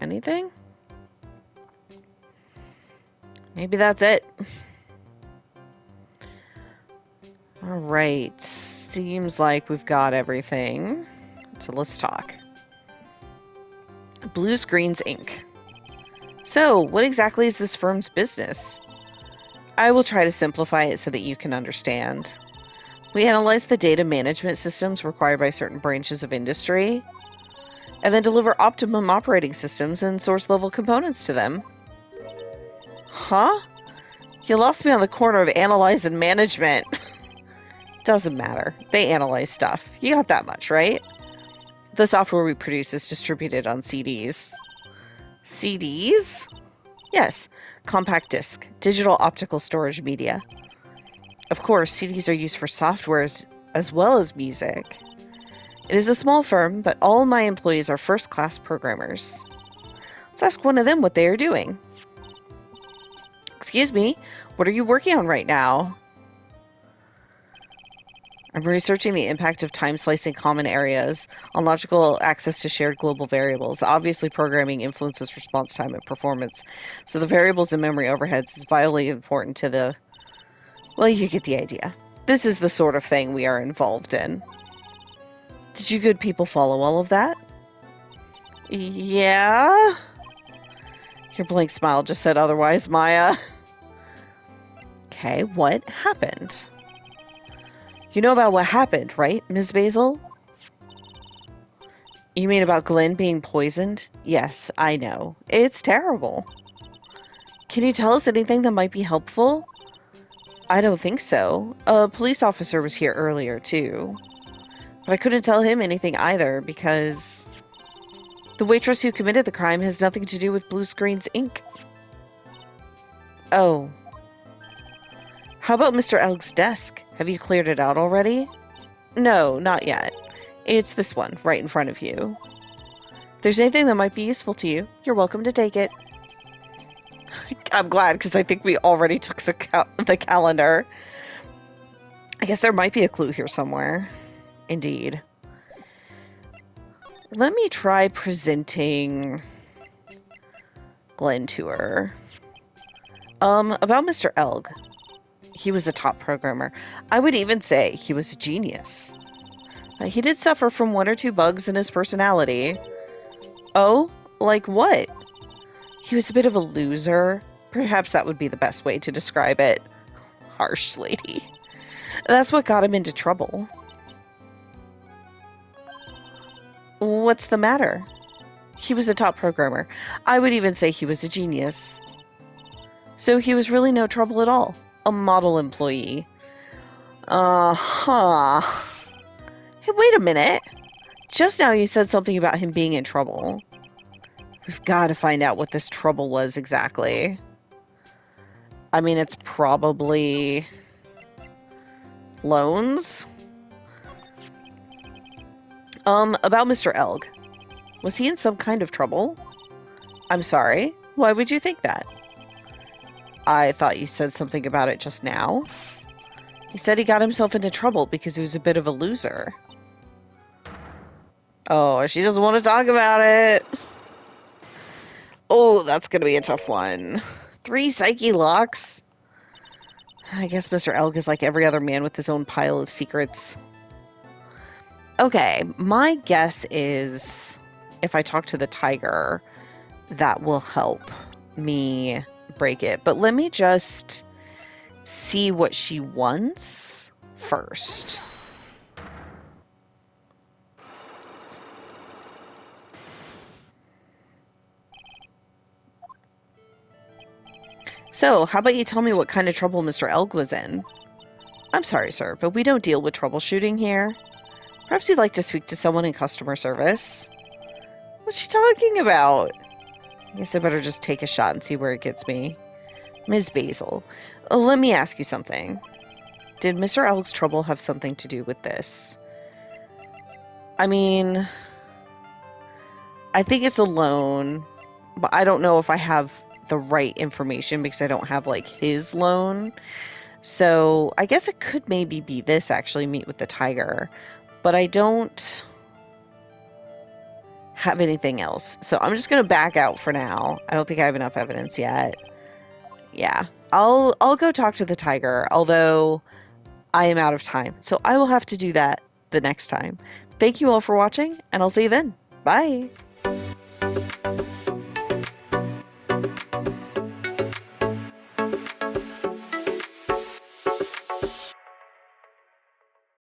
Anything? Maybe that's it. Alright. Seems like we've got everything. So let's talk. Blue Screens Inc. So, what exactly is this firm's business? I will try to simplify it so that you can understand. We analyze the data management systems required by certain branches of industry, and then deliver optimum operating systems and source-level components to them. Huh? You lost me on the corner of analyze and management. Doesn't matter. They analyze stuff. You got that much, right? The software we produce is distributed on CDs. CDs? Yes. Compact disc. Digital optical storage media. Of course, CDs are used for softwares as well as music. It is a small firm, but all my employees are first-class programmers. Let's ask one of them what they are doing. Excuse me, what are you working on right now? I'm researching the impact of time-slicing common areas on logical access to shared global variables. Obviously, programming influences response time and performance, so the variables in memory overheads is vitally important to the... Well, you get the idea. This is the sort of thing we are involved in. Did you good people follow all of that? Yeah? Your blank smile just said otherwise, Maya. Okay, what happened? You know about what happened, right, Ms. Basil? You mean about Glenn being poisoned? Yes, I know. It's terrible. Can you tell us anything that might be helpful? I don't think so. A police officer was here earlier, too. But I couldn't tell him anything either, because... the waitress who committed the crime has nothing to do with Blue Screens Inc. Oh. How about Mr. Elg's desk? Have you cleared it out already? No, not yet. It's this one, right in front of you. If there's anything that might be useful to you, you're welcome to take it. I'm glad, because I think we already took the calendar. I guess there might be a clue here somewhere. Indeed. Let me try presenting Glenn to her. About Mr. Elg. He was a top programmer. I would even say he was a genius. He did suffer from one or two bugs in his personality. Oh? Like what? He was a bit of a loser. Perhaps that would be the best way to describe it. Harsh lady. That's what got him into trouble. What's the matter? He was a top programmer. I would even say he was a genius. So he was really no trouble at all. A model employee. Uh-huh. Hey, wait a minute. Just now you said something about him being in trouble. We've got to find out what this trouble was exactly. I mean, it's probably... loans? About Mr. Elg. Was he in some kind of trouble? I'm sorry. Why would you think that? I thought you said something about it just now. He said he got himself into trouble because he was a bit of a loser. Oh, she doesn't want to talk about it. Oh, that's going to be a tough one. 3 psyche locks? I guess Mr. Elk is like every other man with his own pile of secrets. Okay, my guess is if I talk to the tiger, that will help me break it. But let me just see what she wants first. So, how about you tell me what kind of trouble Mr. Elk was in? I'm sorry, sir, but we don't deal with troubleshooting here. Perhaps you'd like to speak to someone in customer service? What's she talking about? I guess I better just take a shot and see where it gets me. Ms. Basil, let me ask you something. Did Mr. Elk's trouble have something to do with this? I mean, I think it's a loan, but I don't know if I have the right information because I don't have, like, his loan. So I guess it could maybe be this, actually, meet with the tiger. But I don't have anything else. So I'm just going to back out for now. I don't think I have enough evidence yet. Yeah, I'll go talk to the tiger, although I am out of time. So I will have to do that the next time. Thank you all for watching, and I'll see you then. Bye!